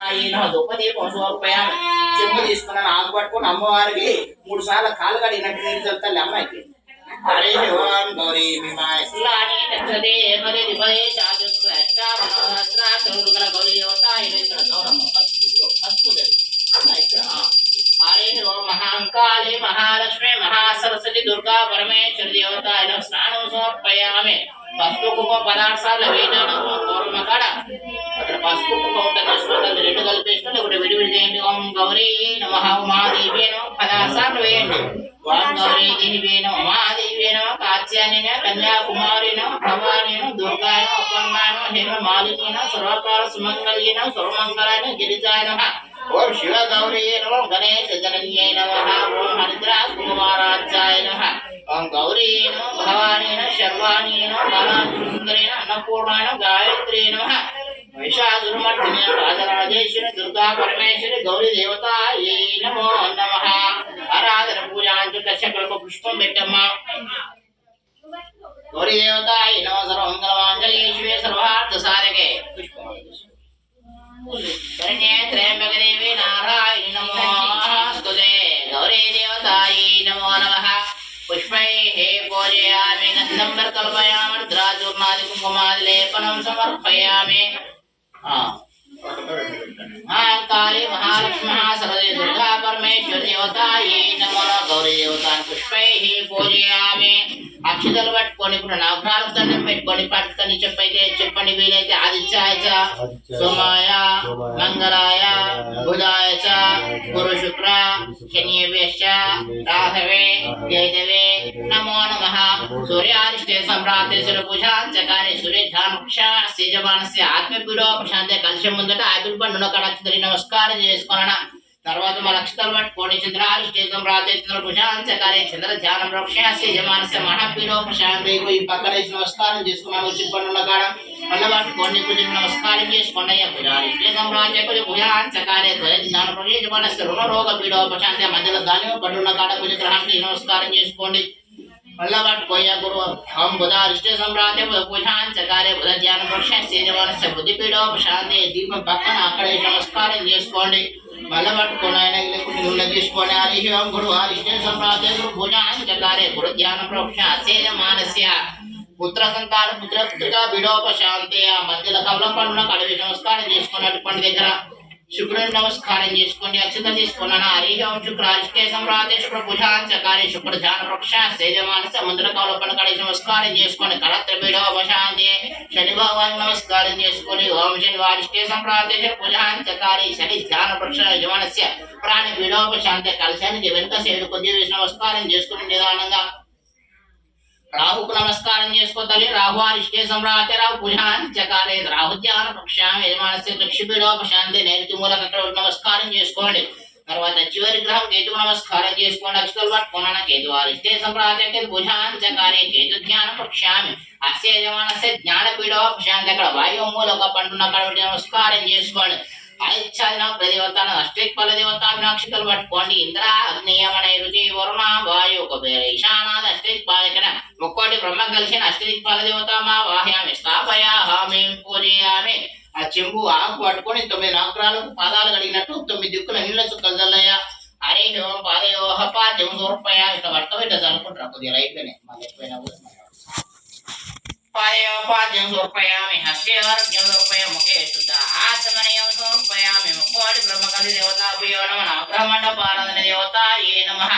ఈయన దుప్పదీపం సమర్పయామి. చెంబు తీసుకున్న నాకు పట్టుకుని అమ్మవారికి 3 సార్లు కాలు కడిగినట్టు నీళ్ళు చల్లుతాలి అమ్మాయికి. హరి ఓం గౌరీ భీమాయ శ్రీలాని నచ్చదే పదే పదే చాచుగల గౌరీ దేవతాయ ఇక్కడ గౌరమ్మ హరి ఓం మహాంకాళి మహాలక్ష్మి మహాసరస్వతి దుర్గా పరమేశ్వరి దేవతాయ స్నానం సమర్పయామి. పసుపు కుంకుమ పదార్థాలు వేయడం పూర్వమ కాడ అక్కడ పసుపు కుంకుమ ఉంటుంది, 2 కలిపేసిన ఒకటి విడివిడి చేయండి. ఓం గౌరీ నమః ఉమాదేవి నమః పదార్థాలు వేయండి. ఓం గౌరీ దేవి నమః ఉమాదేవి నమః కాత్యాయని కన్యాకుమారి నమః భవాని నమః దుర్గాయ నమః అపర్ణాయ నమః హేమ మాలిని నమః సర్వకాల సుమంగళ్య నమః సర్వమంగళాయ నమః గిరిజాయ నమః. ఓం శివ గౌరీ నమః గణేశ జనన్యై నమః. ఓం హరిద్రా కుమారాజ్యాయ నమః. ఓం గౌరీ నమః భవాని నమః శర్వాణి నమః బాలాసుందరి నమః అన్నపూర్ణాయ నమః గాయత్రీ నమః. మహిషాసురమర్దిని రాజరాజేశ్వరి దుర్గా పరమేశ్వరి గౌరీ దేవతాయై నమో నమః. ఆరాధన పూజాంచు కశ్యపలకు పుష్పం పెట్టమ్మా. గౌరీ దేవతాయై నమః. సర్వమంగళమాంగళ్యే శివే సర్వార్థ సాధకే పుష్పం శరణ్యే త్రయంబకే దేవి నారాయణి నమోస్తుతే. గౌరీ దేవతాయై నమో నమః. పుష్పైః పూజయామి. గంధం కల్పయామి. రుద్రాచూర్ణాది కుంకుమాది లేపనం సమర్పయామి. కాళీ మహాలక్ష్మి సరస్వతి దుర్గా పరమేశ్వరి దేవతాయై నమో నమః. గౌరీ దేవతాన్ని పుష్పైః పూజయామి. అక్షతలు పట్టుకొని ఇప్పుడు నవగ్రహాలకు దండం పెట్టుకొని పట్టుకొని చెప్పండి వీలైతే ఆదిత్యాయ చ సోమాయ మంగళాయ బుధాయ చ గురు శుక్ర శనిభ్యశ్చ రాహవే కేతవే నమో నమః. సూర్యారిష్టే సంప్రాప్తే సూర్యపూజాంచకారే సూర్యధ్యానముఖ్యా సేజమానస్య ఆత్మపీడో ప్రశాంతే కలశం ముందట ఆపిల్ పండున కడక్షతరి నమస్కారం చేసుకున్న తర్వాత మన అక్షతలు పట్టుకోండి. చంద్రారిష్టే సంప్రాప్తే చంద్రపూజాంచకారే చంద్ర ధ్యానం రక్షాస్య యజమానస్య మహాపీడో ప్రశాంతే. ఈ పక్కన నమస్కారం చేసుకున్నాము. ఉచిత పండున కాడ మళ్ళీ పట్టుకోండి. పూజ నమస్కారం చేసుకోండి. పూజారిష్టే సంప్రాప్తే పూజాంచకారే ధ్యాన యజమానస్య రుణ రోగ పీడో ప్రశాంతే. మధ్యలో ధాన్యం పండున కాడ పూజ గ్రహానికి నమస్కారం చేసుకోండి. మళ్ళా పట్టుకోయ్యా గురు హం బుధారిష్టే సంప్రాప్తే పూజాంచకారే బుధ ధ్యాన రక్షాస్య యజమానస్య బుద్ధిపీడో ప్రశాంతే. దీపం పక్కన అక్కడే నమస్కారం చేసుకోండి. మళ్ళీ పట్టుకొని ఆయన నూనె తీసుకొని హరి ఓం గురు హరిష్టే సంప్రాప్తే గురు పూజాంచకారే గురు ధ్యాన రక్షాస్య యజమానస్య పుత్ర సంతాన పుత్ర పుత్రికా పీడోపశాంతే. ఆ మధ్యలో కమలం పండున కడవి నమస్కారం చేసుకున్నట్టు పండు దగ్గర శుక్రుని నమస్కారం చేసుకోండి. అక్షతం తీసుకున్నాను. హరి ఓం శుక్రారిష్టే సంప్రాప్తే శుక్ర పూజాంచకారే శుక్ర ధ్యాన రక్షాస్య యజమానస్య ముద్ర కమలం కడవి నమస్కారం చేసుకోండి. కళత్ర పీడోపశాంతే. శని భగవాన్ నమస్కారం చేసుకొని ఓం శనివారిష్టే సంప్రాప్తే పూజాంచకారే శని ధ్యాన రక్ష యజమానస్య ప్రాణి పీడోపశాంతే. కలశానికి వెనుక సేడు కొద్ది వేసి నమస్కారం చేసుకుని నిదానంగా రాహుకు నమస్కారం చేసుకోవాలి. రాహు అరిష్టే సంప్రాప్తే రాహు పూజాంచకారే రాహు ధ్యాన రక్షామి యజమానస్య చక్షుపీడోపశాంతే. నైరుతి మూలక నమస్కారం చేసుకోండి. తర్వాత చివరి గ్రహం కేతువు నమస్కారం చేసుకోండి. అక్షతలు పట్టుకున్నాను. కేతు అరిష్టే సంప్రాప్తే పూజాంచకారే కేతు ధ్యాన రక్షామి అస్య యజమానస్య జ్ఞానపీడోపశాంతే. అక్కడ వాయువు మూలక పండున కడవటి నమస్కారం చేసుకోండి. ఆదిత్యాదిన ప్రదేవతాను అష్టదిక్పాల దేవతాను అక్షతలు పట్టుకోండి. ఇంద్ర అగ్నియమన రుచి వరుణ వాయు కుబేర ఈశానాథ అష్టదిక్పాలకన ముక్కోటి బ్రహ్మ కలిసిన అష్టదిక్పాల దేవత మా వాహ్యామి స్థాపయామి పూజయామి. ఆ చెంబు ఆకు పట్టుకొని 9 నవగ్రహాలకు పాదాలు కడిగినట్టు 9 దిక్కుల నీళ్ళ చుక్కలు చల్లయ్యా. హరి ఓం పాదయోహ పాద్యం సమర్పయామి. ఇట్లా పట్టుకో ఇట్లా చదువుకుంటారు కొద్దిగా రైట్లోనే మళ్ళీ ఎక్కువైనా పాదయోపాద్యం సమర్పయామి. హస్యార్ఘ్యం సమర్పయామి. ముఖే శుద్ధ ఆచమనీయం సమర్పయామి. ముక్కోటి బ్రహ్మకలి దేవతాభ్యో నమః. నవగ్రహమండపారాధన దేవతాయై నమః.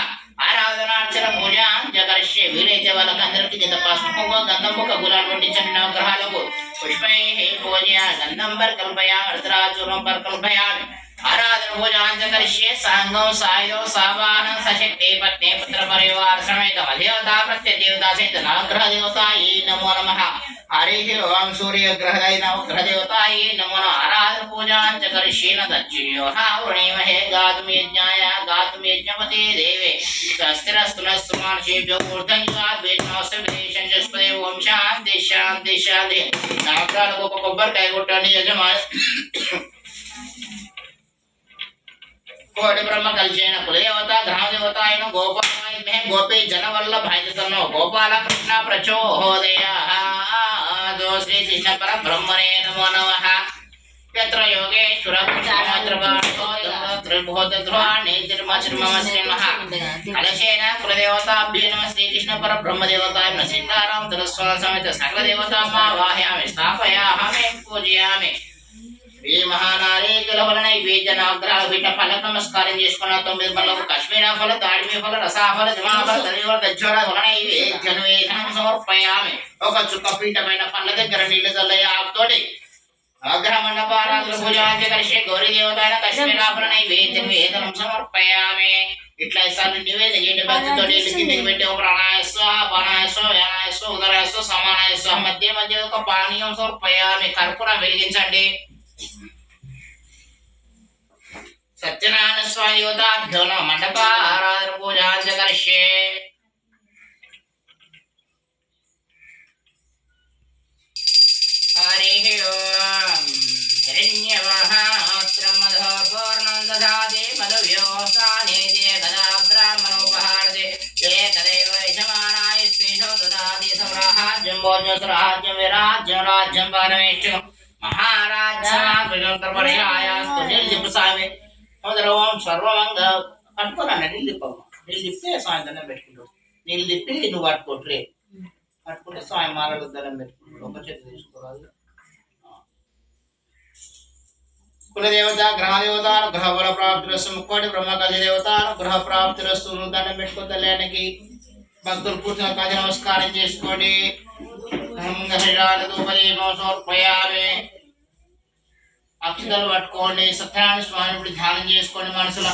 ఆరాధనార్చన పూజాంచకరిష్యే. వీలైతే వాళ్ళకందరికీ కింద పసుపు గంధం ముఖ గులాలు పట్టించండి. నవగ్రహాలకు పుష్పైః పూజయామి. గంధం కల్పయామి. రుద్రాచూర్ణం కల్పయామి. ఆరాధన పూజాంచకరిష్యే. సాంగం సాయో సావాహనం సశక్తి పత్ని పుత్ర పరివార సమేత దేవతా ప్రత్యదేవతా సహిత నవగ్రహ దేవతాయై నమో నమః. హరి ఓం సూర్యగ్రహదై నవగ్రహ దేవతాయై నమో నమః. ఆరాధన పూజాంచకరిష్యేన దక్షిణ్యోహావృణీమహే గాతుం యజ్ఞాయ గాతుం యజ్ఞపతే దేవే స్వస్తిరస్తు నస్తు మహర్షిభ్యో ఊర్ధ్వం యుగాద్వేష్ణోస్త విదేశం జస్పదే. ఓం శాంతి శాంతి శాంతి. నవగ్రహాలకు ఒక కొబ్బరికాయ కొట్టండి. యజమాని కోటి బ్రహ్మ కలిసేన కులదేవత గ్రహదేవతాయన గోపాలమే గోపీ జనవల్లభాయతనో గోపాల కృష్ణ ప్రచోదయ. శ్రీ కృష్ణ పరబ్రహ్మణే నమో నమః. यत्र योगेश्वरः कलशेन कुलदेवताभ्यो नमः श्रीकृष्ण परब्रह्मदेवताय नमः सीताराम तरस्वामी समेत सकलदेवतां आवाहयामि स्थापयामि पूजयामि శ్రీ మహానారేకుల వలన నైవేద్య నాగ్రహాల పీఠ ఫలక నమస్కారం చేసుకున్న 9 పళ్ళకు కాశ్మీర ఫల దాడిమి ఫల రసాఫల జమాఫల దరివల దజ్వల వలన నైవేద్య నివేదనం సమర్పయామి ఒక చుక్క పీఠమైన పళ్ళ దగ్గర నీళ్లు చల్లయ ఆకుతోటి ఆగ్రహ మండపారాధన పూజాంతి కలిసి గౌరీ దేవతాయ కాశ్మీర ఫల నైవేద్య నివేదనం సమర్పయామి ఇట్లా సార్లు నివేదన చేయండి భక్తితో నీళ్ళు కిందికి పెట్టి ఒక ప్రాణాయస్వ బాణాయస్వ యానాయస్వ ఉదరాయస్వ సమానాయస్వ మధ్య మధ్య ఒక పానీయం సమర్పయామి కర్పూరం వెలిగించండి सत्यनारायण स्वामी देवताभ्यो नमः मंडपाराधन पूजांच करिष्ये हरिः ओम् हिरण्यवहात्रं मधुपूर्णं दधाति मधुव्योऽस्तानेति गदा ब्राह्मणोपहारते एकदेव यजमानाय स्त्रीशो ददाति सम्राज्यं भोज्यं सुराज्यं विराज्यं राज्यं परमेष्ठं महाराज्यमातृजन्तर्वर्षायास्तु निर्दिपसामि ఓం సర్వమంగ పట్టుకోనండి నీళ్ళు తిప్పమ్మ నీళ్ళు తిప్పితే స్వామి దండం పెట్టుకుంటాడు నీళ్ళు తిప్పి నువ్వు పట్టుకోట్రే పట్టుకుంటే స్వామి మాలకు దండం పెట్టుకుంటాడు ఒక చేతి తీసుకోరాదు కులదేవత గ్రహదేవత గ్రహ బల ప్రాప్తిరస్తు ముక్కోటి బ్రహ్మకల్య దేవత గ్రహ ప్రాప్తిరస్తు దండం పెట్టుకో తల్లికి భక్తులు కూర్చున్న కాజ నమస్కారం చేసుకోండి సమర్పయామి అక్షతలు పట్టుకోండి సత్యనారాయణ స్వామి ఇప్పుడు ధ్యానం చేసుకోండి మనసులో